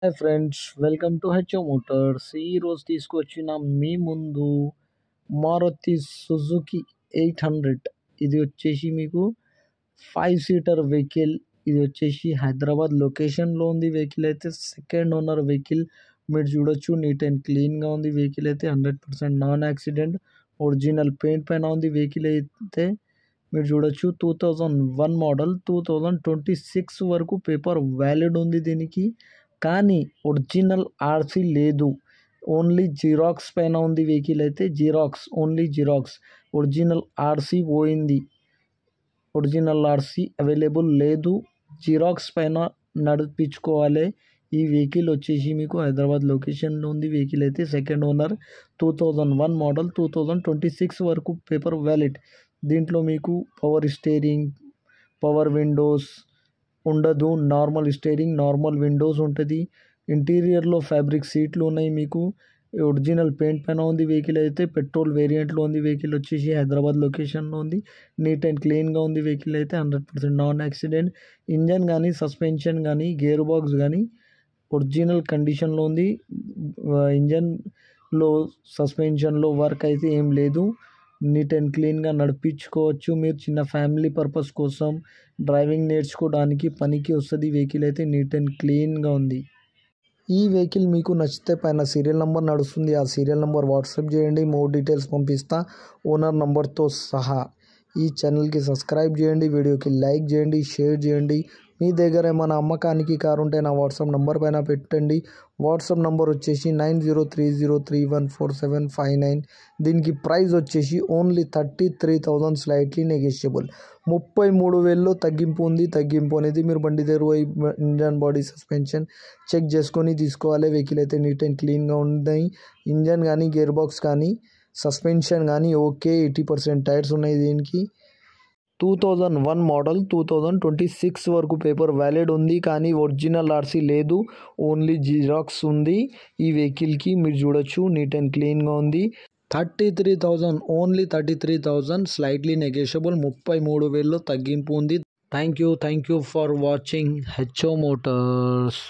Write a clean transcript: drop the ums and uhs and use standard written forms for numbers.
Hi friends, welcome to HO Motors. ఈరోజు తీసుకొచ్చిన మీ ముందు మారుతి సుజుకి 800. ఇది వచ్చేసి మీకు 5 సీటర్ వెహికల్. ఇది వచ్చేసి హైదరాబాద్ లొకేషన్లో ఉంది. వెహికల్ అయితే సెకండ్ ఓనర్ వెహికల్. మీరు చూడొచ్చు, నీట్ అండ్ క్లీన్గా ఉంది. వెహికల్ అయితే 100% నాన్ యాక్సిడెంట్, ఒరిజినల్ పెయింట్ పైన ఉంది. వెహికల్ అయితే మీరు చూడొచ్చు 2001 మోడల్, 2026 వరకు పేపర్ వ్యాలిడ్ ఉంది దీనికి. కానీ ఒరిజినల్ ఆర్సీ లేదు, ఓన్లీ జిరాక్స్ పైన ఉంది. వెహికల్ అయితే xerox, only xerox. Original RC పోయింది, ఒరిజినల్ ఆర్సీ అవైలబుల్ లేదు. జిరాక్స్ పైన నడిపించుకోవాలి. ఈ వెహికల్ వచ్చేసి మీకు హైదరాబాద్ లొకేషన్లో ఉంది. వెహికల్ అయితే సెకండ్ ఓనర్, 2001 మోడల్, 2026 వరకు పేపర్ వ్యాలిడ్. దీంట్లో మీకు పవర్ స్టీరింగ్, పవర్ విండోస్ ఉండదు. నార్మల్ స్టీరింగ్, నార్మల్ విండోస్ ఉంటుంది. ఇంటీరియర్లో ఫ్యాబ్రిక్ సీట్లు ఉన్నాయి. మీకు ఒరిజినల్ పెయింట్ పైన ఉంది. వెహికల్ అయితే పెట్రోల్ వేరియంట్లో ఉంది. వెహికల్ వచ్చేసి హైదరాబాద్ లొకేషన్లో ఉంది. నీట్ అండ్ క్లీన్గా ఉంది. వెహికల్ అయితే 100% నాన్ యాక్సిడెంట్. ఇంజన్ కానీ, సస్పెన్షన్ కానీ, గేర్ బాక్స్ కానీ ఒరిజినల్ కండిషన్లో ఉంది. ఇంజన్లో, సస్పెన్షన్లో వర్క్ అయితే ఏం లేదు. నీట్ అండ్ క్లీన్గా నడిపించుకోవచ్చు. మీరు చిన్న ఫ్యామిలీ పర్పస్ కోసం డ్రైవింగ్ నేర్చుకోవడానికి పనికి వస్తుంది. వెహికల్ అయితే నీట్ అండ్ క్లీన్గా ఉంది. ఈ వెహికల్ మీకు నచ్చితే పైన సీరియల్ నెంబర్ నడుస్తుంది, ఆ సీరియల్ నెంబర్ వాట్సాప్ చేయండి. మోర్ డీటెయిల్స్ పంపిస్తా ఓనర్ నెంబర్తో సహా. ఈ ఛానల్కి సబ్స్క్రైబ్ చేయండి, వీడియోకి లైక్ చేయండి, షేర్ చేయండి. మీ దగ్గర ఏమైనా అమ్మకానికి కారు ఉంటే నా వాట్సాప్ నెంబర్ పైన పెట్టండి. వాట్సాప్ నెంబర్ వచ్చేసి 9030314759. దీనికి ప్రైస్ వచ్చేసి ఓన్లీ 33,000, స్లైట్లీ నెగోషియబుల్. 33,000లో తగ్గింపు ఉంది. తగ్గింపు అనేది మీరు బండి దగ్గర పోయి ఇంజన్, బాడీ, సస్పెన్షన్ చెక్ చేసుకొని తీసుకోవాలి. వెహికల్ అయితే నీట్ అండ్ క్లీన్గా ఉన్నాయి. ఇంజన్ కానీ, గేర్ బాక్స్ కానీ, సస్పెన్షన్ కానీ ఓకే. 80% టైర్స్ ఉన్నాయి దీనికి. 2001 మోడల్, 2026 వరకు పేపర్ వ్యాలిడ్ ఉంది. కానీ ఒరిజినల్ ఆర్సీ లేదు, ఓన్లీ జిరాక్స్ ఉంది. ఈ వెహికల్కి మీరు చూడొచ్చు, నీట్ అండ్ క్లీన్గా ఉంది. 33,000, ఓన్లీ 33,000, స్లైట్లీ నెగోషియబుల్. 33,000లో తగ్గింపు ఉంది. Thank you for watching HO Motors.